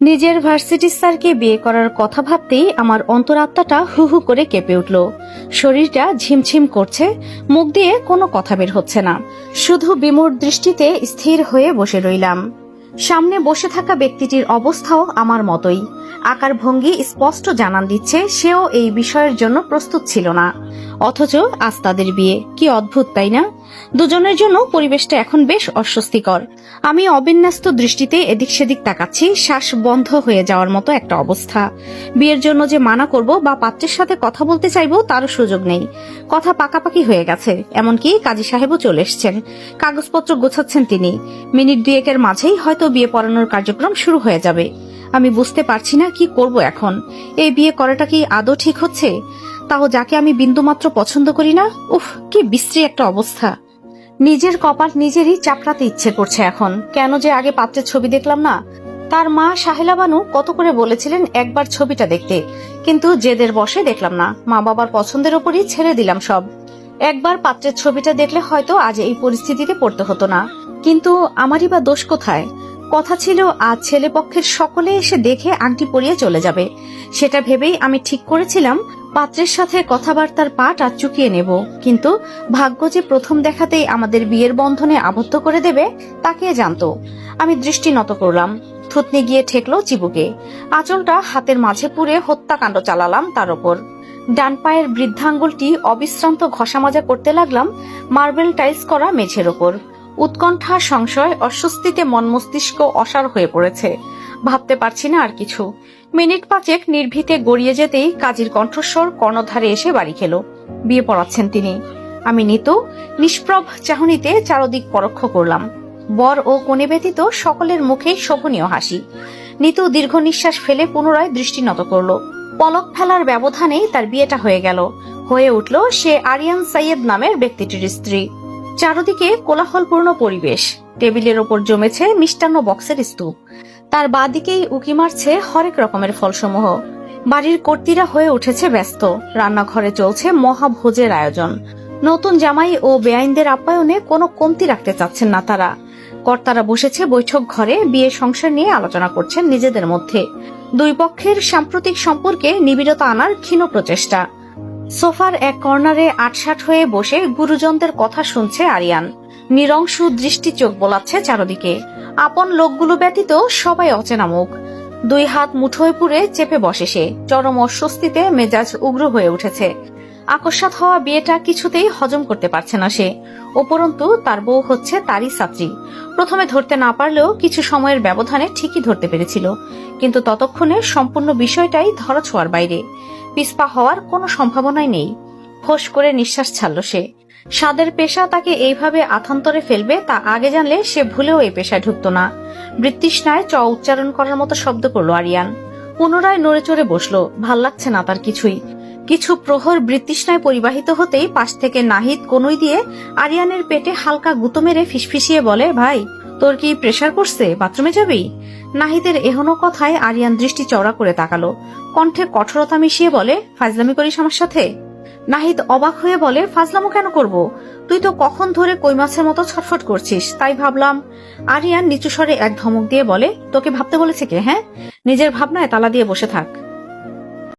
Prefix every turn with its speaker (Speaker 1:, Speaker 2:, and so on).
Speaker 1: নিজের ভার্সিটির স্যারকে বিয়ে করার কথা ভাবতেই আমার অন্তরাত্মাটা হু হু করে কেঁপে উঠল। শরীরটা ঝিমঝিম করছে, মুখ দিয়ে কোনো কথা বের হচ্ছে না। শুধু বিমূঢ় দৃষ্টিতে স্থির হয়ে বসে রইলাম। সামনে বসে থাকা ব্যক্তিটির অবস্থাও আমার মতোই। আকার ভঙ্গি স্পষ্ট জানান দিচ্ছে সেও এই বিষয়ের জন্য প্রস্তুত ছিল না। অথচ আজ তাদের বিয়ে, কি অদ্ভুত তাই না? দুজনের জন্য পরিবেশটা এখন বেশ অস্বস্তিকর। আমি অবিন্যস্ত দৃষ্টিতে এদিক সেদিক তাকাচ্ছি, শ্বাস বন্ধ হয়ে যাওয়ার মতো একটা অবস্থা। বিয়ের জন্য যে মানা করব বা পাত্রের সাথে কথা বলতে চাইবো তারও সুযোগ নেই। কথা পাকাপাকি হয়ে গেছে, এমনকি কাজী সাহেবও চলে এসছেন। কাগজপত্র গোছাচ্ছেন তিনি। মিনিট দুয়েকের মাঝেই হয়তো বিয়ে পড়ানোর কার্যক্রম শুরু হয়ে যাবে। আমি বুঝতে পারছি না কি করব এখন। এই বিয়ে করাটা কি আদৌ ঠিক হচ্ছে? তাও যাকে আমি বিন্দুমাত্র পছন্দ করি না। উফ, কি বিশ্রী একটা অবস্থা। নিজের কপাল নিজেরই চাপড়াতে ইচ্ছে করছে এখন। কেন যে আগে পাত্রের ছবি দেখলাম না। তার মা সাহেলা বানু কত করে বলেছিলেন একবার ছবিটা দেখতে, কিন্তু জেদের বসে দেখলাম না। মা বাবার পছন্দের ওপরই ছেড়ে দিলাম সব। একবার পাত্রের ছবিটা দেখলে হয়তো আজ এই পরিস্থিতিতে পড়তে হতো না। কিন্তু আমারই বা দোষ কোথায়? কথা ছিল আজ ছেলে পক্ষের সকলে এসে দেখে আংটি পরিয়ে চলে যাবে। সেটা ভেবেই আমি ঠিক করেছিলাম পাত্রের সাথে কথাবার্তার পাট আর চুকিয়ে নেব। কিন্তু ভাগ্য যে প্রথম দেখাতেই আমাদের বিয়ের বন্ধনে আবদ্ধ করে দেবে তা কে জানতো। আমি দৃষ্টি নত করলাম। থুতনি গিয়ে ঠেকলো চিবুকে। আঁচলটা হাতের মাঝে পুরে হত্যাকাণ্ড চালালাম তার ওপর। ডান পায়ের বৃদ্ধাঙ্গুলটি অবিশ্রান্ত ঘষা মাজা করতে লাগলাম মার্বেল টাইলস করা মেঝের ওপর। উৎকণ্ঠা, সংশয়, অস্বস্তিতে মন মস্তিষ্ক অসাড় হয়ে পড়েছে। ভাবতে পারছি না আর কিছু। মিনিট পাঁচেক নির্ভীতে গড়িয়ে যেতেই কাজীর কণ্ঠস্বর কর্ণধারে এসে বাড়ি খেল। বিয়ে পড়াচ্ছেন তিনি। আমি নিতু নিষ্প্রভ চাহনিতে চারদিক পরোক্ষ করলাম। বর ও কনে ব্যতীত সকলের মুখেই শোভনীয় হাসি। নিতু দীর্ঘ নিঃশ্বাস ফেলে পুনরায় দৃষ্টি নত করল। পলক ফেলার ব্যবধানেই তার বিয়েটা হয়ে গেল। হয়ে উঠল সে আরিয়ান সাইয়েদ নামের ব্যক্তিটির স্ত্রী। চারদিকে কোলাহলপূর্ণ পরিবেশ। টেবিলের ওপর জমেছে মিষ্টান্ন বক্সের স্তূপ। তার বাঁদিকেই উকি মারছে হরেক রকমের ফলসমূহ। বাড়ির কর্তীরা হয়ে উঠেছে ব্যস্ত। রান্নাঘরে চলছে মহাভোজের আয়োজন। নতুন জামাই ও বেআইনদের আপ্যায়নে কোনো কমতি রাখতে চাচ্ছেন না তারা। কর্তারা বসেছে বৈঠক ঘরে, বিয়ে সংসার নিয়ে আলোচনা করছেন নিজেদের মধ্যে। দুই পক্ষের সাম্প্রতিক সম্পর্কে নিবিড়তা আনার ক্ষীণ প্রচেষ্টা। সোফার এক কর্নারে আটসাট হয়ে বসে গুরুজনদের কথা শুনছে আরিয়ান। নিরংশু দৃষ্টি চোখ বোলাচ্ছে চারদিকে। আপন লোকগুলো ব্যতীত সবাই অচেনা মুখ। দুই হাত মুঠোয় পুরে চেপে বসে সে। চরম অস্বস্তিতে মেজাজ উগ্র হয়ে উঠেছে। আকস্মাৎ হওয়া বিয়েটা কিছুতেই হজম করতে পারছে না সে। উপরন্তু তার বউ হচ্ছে তারই ছাত্রী। প্রথমে ধরতে না পারলেও কিছু সময়ের ব্যবধানে ঠিকই ধরতে পেরেছিল। কিন্তু ততক্ষণে সম্পূর্ণ বিষয়টাই ধরাছোঁয়ার বাইরে। পিছপা হওয়ার কোনো সম্ভাবনাই নেই। ফোঁস করে নিঃশ্বাস ছাড়ল সে। স্বাদের পেশা তাকে এইভাবে আথান্তরে ফেলবে তা আগে জানলে সে ভুলেও এই পেশায় ঢুকতো না। বৃত্তিষ্ণায় চ উচ্চারণ করার মতো শব্দ করলো আরিয়ান। পুনরায় নড়ে চড়ে বসলো। ভাল লাগছে না তার কিছুই। কিছু প্রহর বৃত্তিষ্ণায় পরিবাহিত হতেই পাশ থেকে নাহিদ কনুই দিয়ে আরিয়ানের পেটে হালকা গুঁতো মেরে ফিসফিসিয়ে বলে, ভাই তোর কি প্রেসার পড়ছে, বাথরুমে যাবি? নাহিদের এহনো কথায় আরিয়ান দৃষ্টি চওড়া করে তাকালো। কণ্ঠে কঠোরতা মিশিয়ে বলে, ফাজলামি করিস আমার সাথে? নাহিদ অবাক হয়ে বলে, ফাজলামো কেন করব? তুই তো কখন ধরে কই মাছের মতো ছটফট করছিস, তাই ভাবলাম। আরিয়ান নিচু স্বরে এক ধমক দিয়ে বলে, তোকে ভাবতে বলেছে কে? হ্যাঁ, নিজের ভাবনায় তালা দিয়ে বসে থাক।